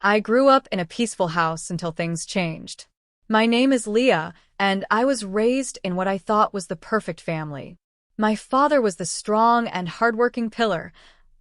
I grew up in a peaceful house until things changed. My name is Leah, and I was raised in what I thought was the perfect family. My father was the strong and hardworking pillar,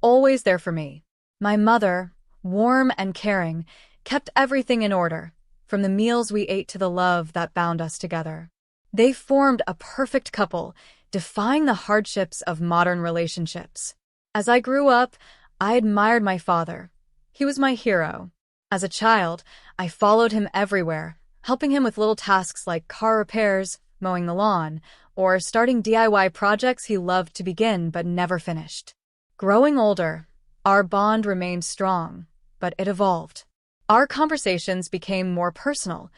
always there for me. My mother, warm and caring, kept everything in order, from the meals we ate to the love that bound us together. They formed a perfect couple, defying the hardships of modern relationships. As I grew up, I admired my father. He was my hero. As a child, I followed him everywhere, helping him with little tasks like car repairs, mowing the lawn, or starting DIY projects he loved to begin but never finished. Growing older, our bond remained strong, but it evolved. Our conversations became more personal,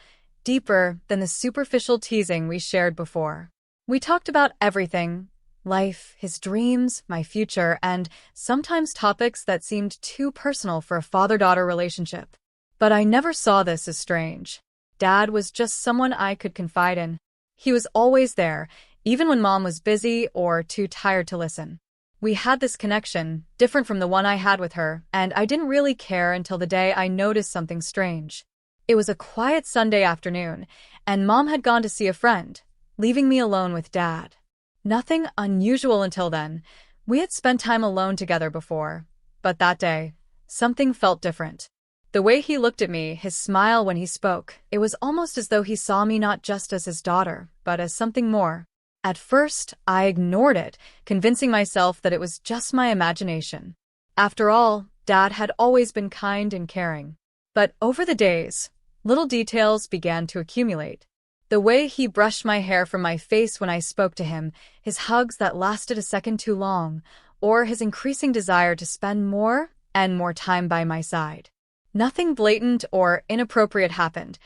deeper than the superficial teasing we shared before. We talked about everything: life, his dreams, my future, and sometimes topics that seemed too personal for a father-daughter relationship. But I never saw this as strange. Dad was just someone I could confide in. He was always there, even when Mom was busy or too tired to listen. We had this connection, different from the one I had with her, and I didn't really care until the day I noticed something strange. It was a quiet Sunday afternoon, and Mom had gone to see a friend, leaving me alone with Dad. Nothing unusual until then. We had spent time alone together before, but that day, something felt different. The way he looked at me, his smile when he spoke, it was almost as though he saw me not just as his daughter, but as something more. At first, I ignored it, convincing myself that it was just my imagination. After all, Dad had always been kind and caring. But over the days, little details began to accumulate. The way he brushed my hair from my face when I spoke to him, his hugs that lasted a second too long, or his increasing desire to spend more and more time by my side. Nothing blatant or inappropriate happened,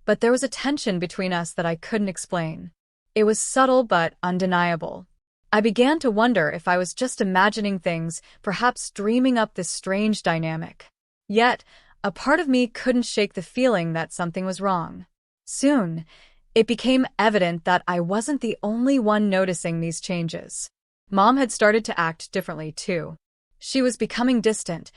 but there was a tension between us that I couldn't explain. It was subtle but undeniable. I began to wonder if I was just imagining things, perhaps dreaming up this strange dynamic. Yet, a part of me couldn't shake the feeling that something was wrong. Soon, it became evident that I wasn't the only one noticing these changes. Mom had started to act differently, too. She was becoming distant,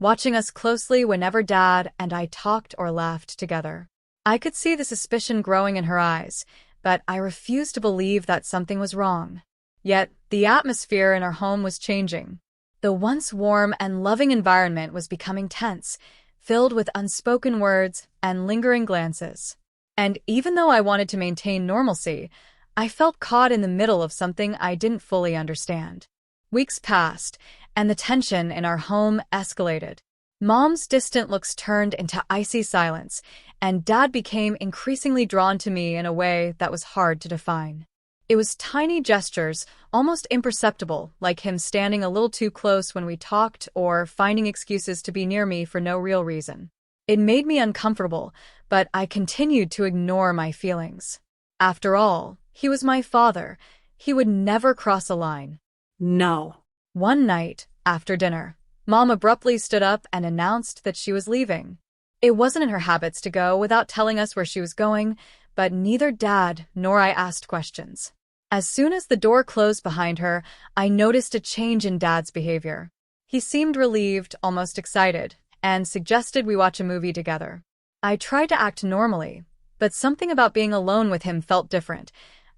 watching us closely whenever Dad and I talked or laughed together. I could see the suspicion growing in her eyes, but I refused to believe that something was wrong. Yet, the atmosphere in our home was changing. The once warm and loving environment was becoming tense, filled with unspoken words and lingering glances. And even though I wanted to maintain normalcy, I felt caught in the middle of something I didn't fully understand. Weeks passed, and the tension in our home escalated. Mom's distant looks turned into icy silence, and Dad became increasingly drawn to me in a way that was hard to define. It was tiny gestures, almost imperceptible, like him standing a little too close when we talked or finding excuses to be near me for no real reason. It made me uncomfortable, but I continued to ignore my feelings. After all, he was my father. He would never cross a line. No. One night, after dinner, Mom abruptly stood up and announced that she was leaving. It wasn't in her habits to go without telling us where she was going, but neither Dad nor I asked questions. As soon as the door closed behind her, I noticed a change in Dad's behavior. He seemed relieved, almost excited, and suggested we watch a movie together. I tried to act normally, but something about being alone with him felt different,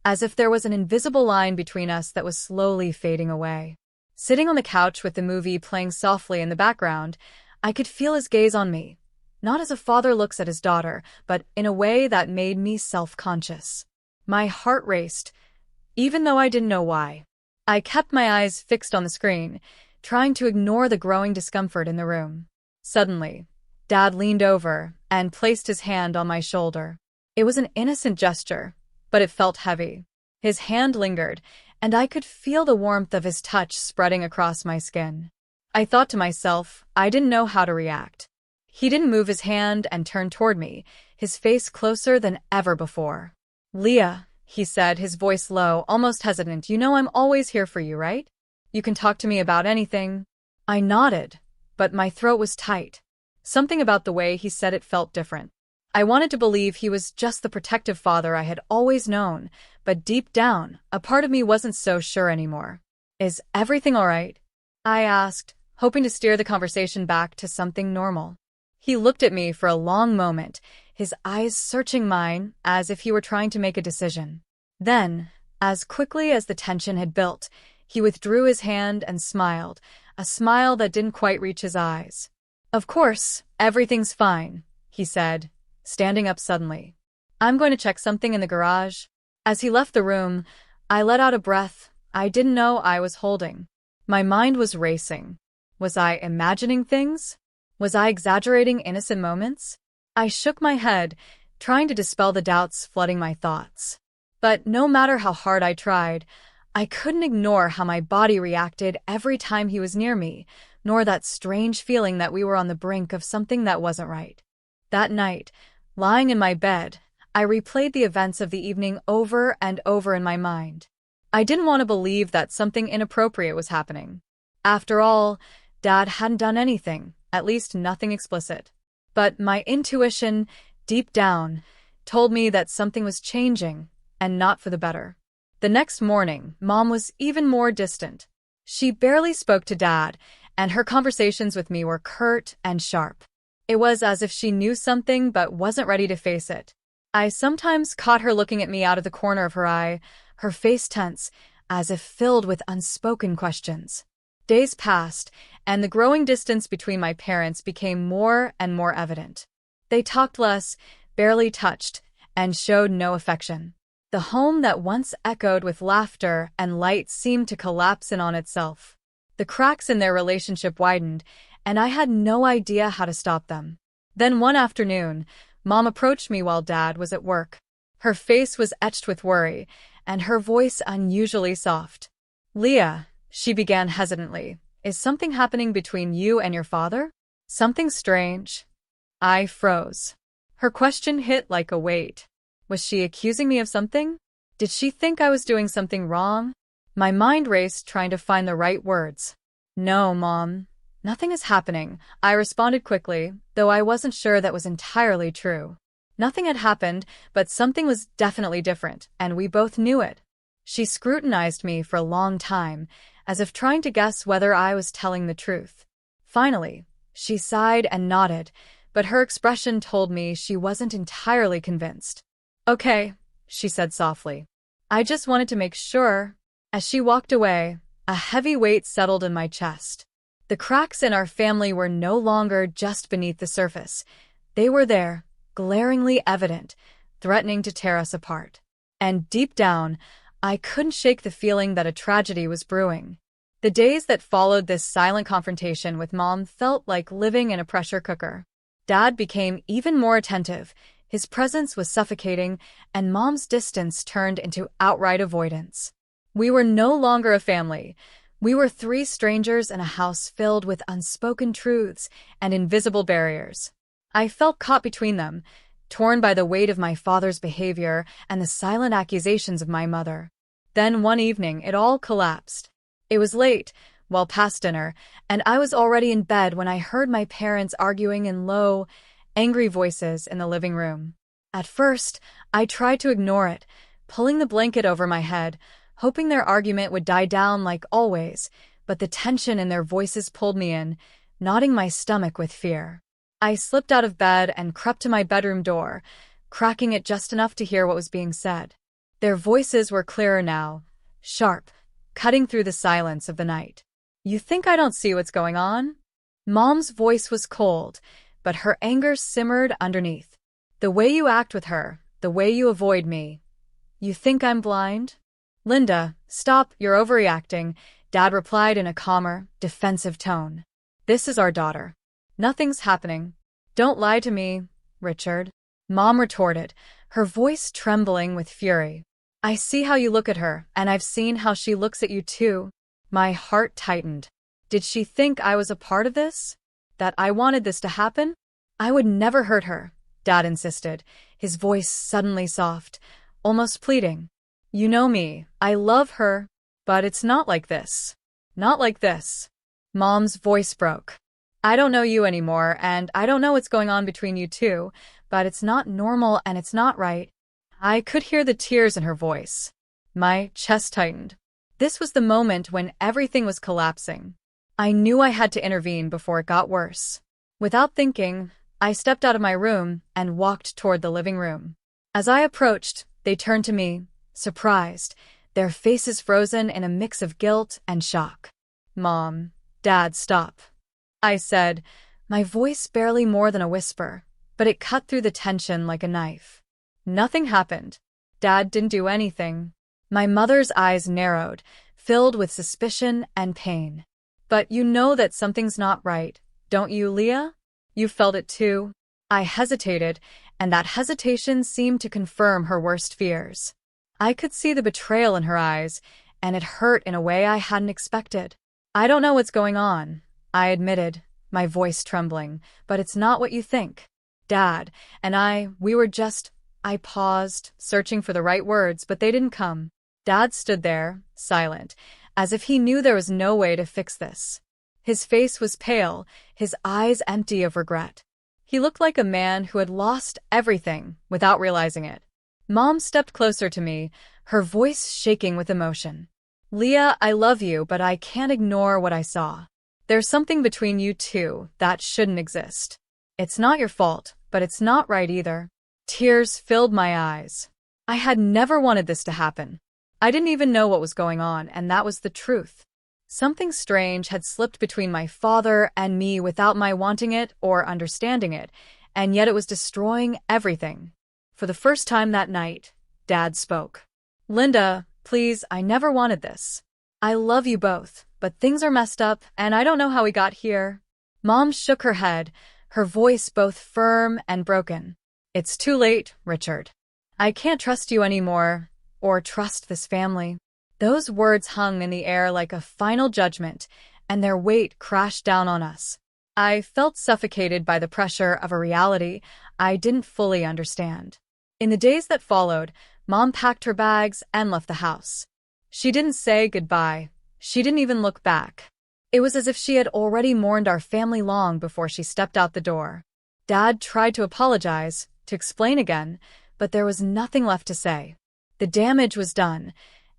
as if there was an invisible line between us that was slowly fading away. Sitting on the couch with the movie playing softly in the background, I could feel his gaze on me, not as a father looks at his daughter, but in a way that made me self-conscious. My heart raced, even though I didn't know why. I kept my eyes fixed on the screen, trying to ignore the growing discomfort in the room. Suddenly, Dad leaned over and placed his hand on my shoulder. It was an innocent gesture, but it felt heavy. His hand lingered, and I could feel the warmth of his touch spreading across my skin. I thought to myself, I didn't know how to react. He didn't move his hand and turn toward me, his face closer than ever before. "Leah," he said, his voice low, almost hesitant, "you know I'm always here for you, right? You can talk to me about anything." I nodded, but my throat was tight. Something about the way he said it felt different. I wanted to believe he was just the protective father I had always known, but deep down, a part of me wasn't so sure anymore. "Is everything all right?" I asked, hoping to steer the conversation back to something normal. He looked at me for a long moment, his eyes searching mine as if he were trying to make a decision. Then, as quickly as the tension had built, he withdrew his hand and smiled, a smile that didn't quite reach his eyes. "Of course, everything's fine," he said, standing up suddenly. "I'm going to check something in the garage." As he left the room, I let out a breath I didn't know I was holding. My mind was racing. Was I imagining things? Was I exaggerating innocent moments? I shook my head, trying to dispel the doubts flooding my thoughts. But no matter how hard I tried, I couldn't ignore how my body reacted every time he was near me, nor that strange feeling that we were on the brink of something that wasn't right. That night, lying in my bed, I replayed the events of the evening over and over in my mind. I didn't want to believe that something inappropriate was happening. After all, Dad hadn't done anything, at least nothing explicit. But my intuition, deep down, told me that something was changing, and not for the better. The next morning, Mom was even more distant. She barely spoke to Dad, and her conversations with me were curt and sharp. It was as if she knew something but wasn't ready to face it. I sometimes caught her looking at me out of the corner of her eye, her face tense, as if filled with unspoken questions. Days passed, and the growing distance between my parents became more and more evident. They talked less, barely touched, and showed no affection. The home that once echoed with laughter and light seemed to collapse in on itself. The cracks in their relationship widened, and I had no idea how to stop them. Then one afternoon, Mom approached me while Dad was at work. Her face was etched with worry, and her voice unusually soft. "Leah," she began hesitantly, "is something happening between you and your father? Something strange?" I froze. Her question hit like a weight. Was she accusing me of something? Did she think I was doing something wrong? My mind raced trying to find the right words. "No, Mom. Nothing is happening," I responded quickly, though I wasn't sure that was entirely true. Nothing had happened, but something was definitely different, and we both knew it. She scrutinized me for a long time, as if trying to guess whether I was telling the truth. Finally, she sighed and nodded, but her expression told me she wasn't entirely convinced. "Okay," she said softly. "I just wanted to make sure." As she walked away, a heavy weight settled in my chest. The cracks in our family were no longer just beneath the surface. They were there, glaringly evident, threatening to tear us apart. And deep down, I couldn't shake the feeling that a tragedy was brewing. The days that followed this silent confrontation with Mom felt like living in a pressure cooker. Dad became even more attentive. His presence was suffocating, and Mom's distance turned into outright avoidance. We were no longer a family. We were three strangers in a house filled with unspoken truths and invisible barriers. I felt caught between them, torn by the weight of my father's behavior and the silent accusations of my mother. Then one evening, it all collapsed. It was late, well past dinner, and I was already in bed when I heard my parents arguing in low, angry voices in the living room. At first, I tried to ignore it, pulling the blanket over my head, hoping their argument would die down like always, but the tension in their voices pulled me in, knotting my stomach with fear. I slipped out of bed and crept to my bedroom door, cracking it just enough to hear what was being said. Their voices were clearer now, sharp, cutting through the silence of the night. "You think I don't see what's going on?" Mom's voice was cold, but her anger simmered underneath. "The way you act with her, the way you avoid me. You think I'm blind?" "Linda, stop, you're overreacting," Dad replied in a calmer, defensive tone. "This is our daughter. Nothing's happening. Don't lie to me, Richard." Mom retorted, her voice trembling with fury. "I see how you look at her, and I've seen how she looks at you too." My heart tightened. Did she think I was a part of this? That I wanted this to happen? "I would never hurt her," Dad insisted, his voice suddenly soft, almost pleading. "You know me, I love her, but it's not like this. Not like this." Mom's voice broke. "I don't know you anymore, and I don't know what's going on between you two, but it's not normal and it's not right." I could hear the tears in her voice. My chest tightened. This was the moment when everything was collapsing. I knew I had to intervene before it got worse. Without thinking, I stepped out of my room and walked toward the living room. As I approached, they turned to me, surprised, their faces frozen in a mix of guilt and shock. "Mom, Dad, stop," I said, my voice barely more than a whisper, but it cut through the tension like a knife. "Nothing happened. Dad didn't do anything." My mother's eyes narrowed, filled with suspicion and pain. "But you know that something's not right, don't you, Leah? You felt it too?" I hesitated, and that hesitation seemed to confirm her worst fears. I could see the betrayal in her eyes, and it hurt in a way I hadn't expected. "I don't know what's going on," I admitted, my voice trembling, "but it's not what you think. Dad and we were just—" I paused, searching for the right words, but they didn't come. Dad stood there, silent, as if he knew there was no way to fix this. His face was pale, his eyes empty of regret. He looked like a man who had lost everything without realizing it. Mom stepped closer to me, her voice shaking with emotion. "Leah, I love you, but I can't ignore what I saw. There's something between you two that shouldn't exist. It's not your fault, but it's not right either." Tears filled my eyes. I had never wanted this to happen. I didn't even know what was going on, and that was the truth. Something strange had slipped between my father and me without my wanting it or understanding it, and yet it was destroying everything. For the first time that night, Dad spoke. "Linda, please, I never wanted this. I love you both, but things are messed up, and I don't know how we got here." Mom shook her head, her voice both firm and broken. "It's too late, Richard. I can't trust you anymore, or trust this family." Those words hung in the air like a final judgment, and their weight crashed down on us. I felt suffocated by the pressure of a reality I didn't fully understand. In the days that followed, Mom packed her bags and left the house. She didn't say goodbye. She didn't even look back. It was as if she had already mourned our family long before she stepped out the door. Dad tried to apologize, to explain again, but there was nothing left to say. The damage was done,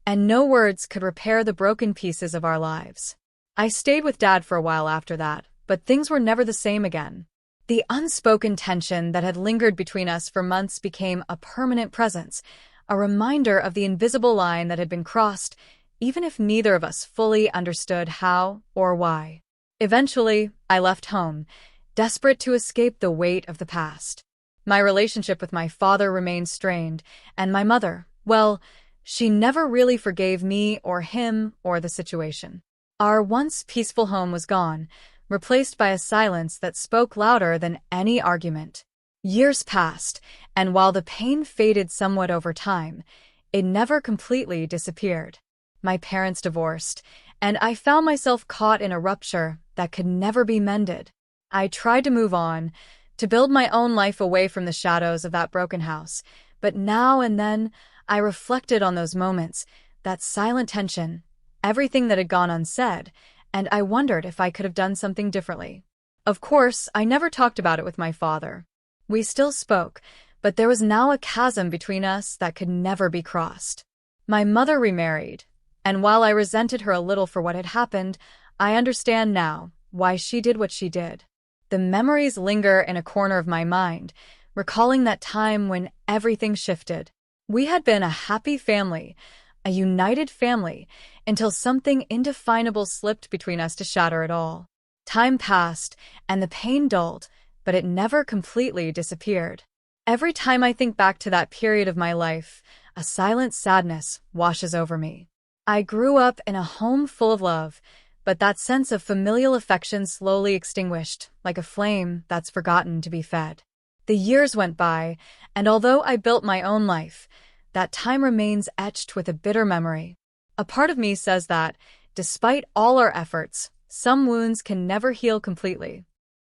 and no words could repair the broken pieces of our lives. I stayed with Dad for a while after that, but things were never the same again. The unspoken tension that had lingered between us for months became a permanent presence, a reminder of the invisible line that had been crossed, even if neither of us fully understood how or why. Eventually, I left home, desperate to escape the weight of the past. My relationship with my father remained strained, and my mother, well, she never really forgave me or him or the situation. Our once peaceful home was gone, replaced by a silence that spoke louder than any argument. Years passed, and while the pain faded somewhat over time, it never completely disappeared. My parents divorced, and I found myself caught in a rupture that could never be mended. I tried to move on, to build my own life away from the shadows of that broken house, but now and then I reflected on those moments, that silent tension, everything that had gone unsaid, and I wondered if I could have done something differently. Of course, I never talked about it with my father. We still spoke, but there was now a chasm between us that could never be crossed. My mother remarried, and while I resented her a little for what had happened, I understand now why she did what she did. The memories linger in a corner of my mind, recalling that time when everything shifted. We had been a happy family, a united family, until something indefinable slipped between us to shatter it all. Time passed, and the pain dulled, but it never completely disappeared. Every time I think back to that period of my life, a silent sadness washes over me. I grew up in a home full of love, but that sense of familial affection slowly extinguished, like a flame that's forgotten to be fed. The years went by, and although I built my own life, that time remains etched with a bitter memory. A part of me says that, despite all our efforts, some wounds can never heal completely.